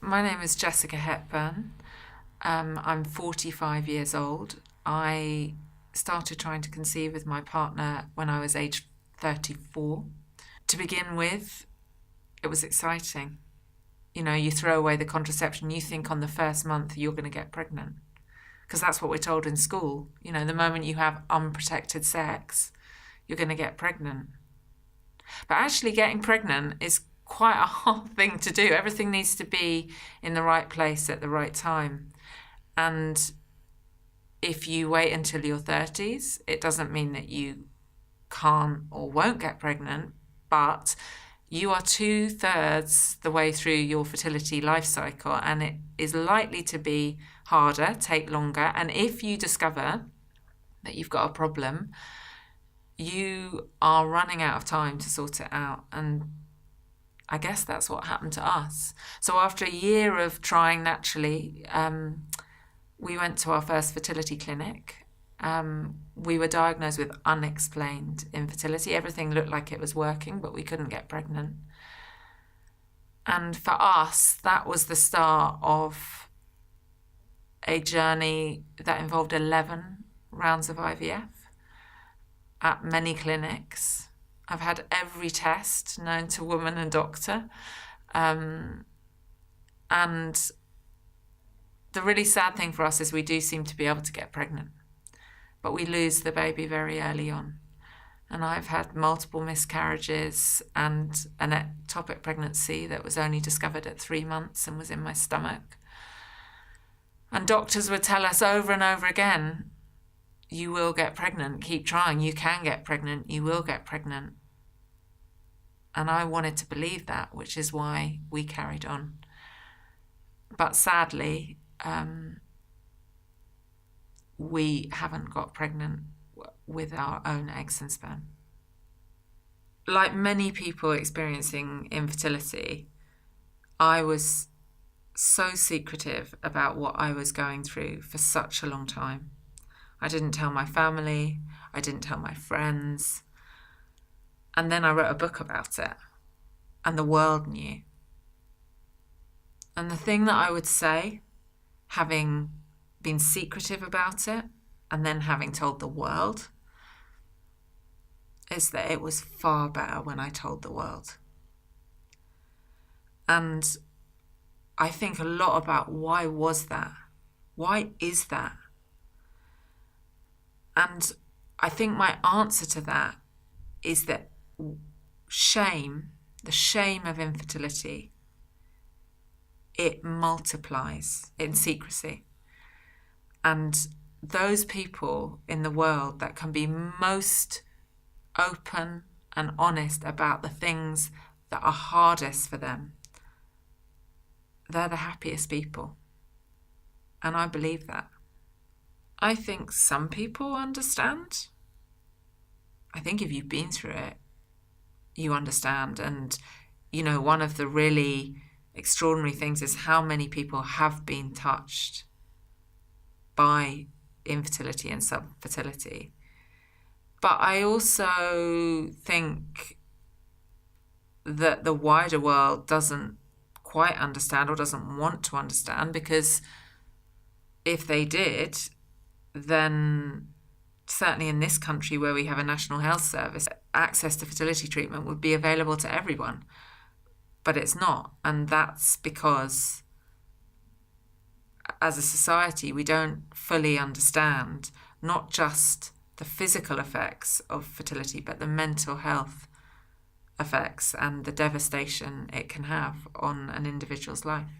My name is Jessica Hepburn. I'm 45 years old. I started trying to conceive with my partner when I was age 34. To begin with, it was exciting. You know, you throw away the contraception, you think on the first month you're going to get pregnant. Because that's what we're told in school. You know, the moment you have unprotected sex, you're going to get pregnant. But actually getting pregnant is quite a hard thing to do. Everything needs to be in the right place at the right time. And if you wait until your 30s, it doesn't mean that you can't or won't get pregnant, but you are 2/3 the way through your fertility life cycle, and it is likely to be harder, take longer. And if you discover that you've got a problem, you are running out of time to sort it out. And I guess that's what happened to us. So after a year of trying naturally, we went to our first fertility clinic. We were diagnosed with unexplained infertility. Everything looked like it was working, but we couldn't get pregnant. And for us, that was the start of a journey that involved 11 rounds of IVF at many clinics. I've had every test known to woman and doctor. And the really sad thing for us is we do seem to be able to get pregnant, but we lose the baby very early on. And I've had multiple miscarriages and an ectopic pregnancy that was only discovered at 3 months and was in my stomach. And doctors would tell us over and over again, you will get pregnant, keep trying, you can get pregnant, you will get pregnant. And I wanted to believe that, which is why we carried on. But sadly, we haven't got pregnant with our own eggs and sperm. Like many people experiencing infertility, I was so secretive about what I was going through for such a long time. I didn't tell my family, I didn't tell my friends. And then I wrote a book about it, and the world knew. And the thing that I would say, having been secretive about it, and then having told the world, is that it was far better when I told the world. And I think a lot about why was that? Why is that? And I think my answer to that is that shame, the shame of infertility, it multiplies in secrecy. And those people in the world that can be most open and honest about the things that are hardest for them, they're the happiest people. And I believe that. I think some people understand. I think if you've been through it, you understand. And, you know, one of the really extraordinary things is how many people have been touched by infertility and subfertility. But I also think that the wider world doesn't quite understand or doesn't want to understand, because if they did, then certainly in this country where we have a national health service, access to fertility treatment would be available to everyone. But it's not. And that's because as a society, we don't fully understand not just the physical effects of fertility, but the mental health effects and the devastation it can have on an individual's life.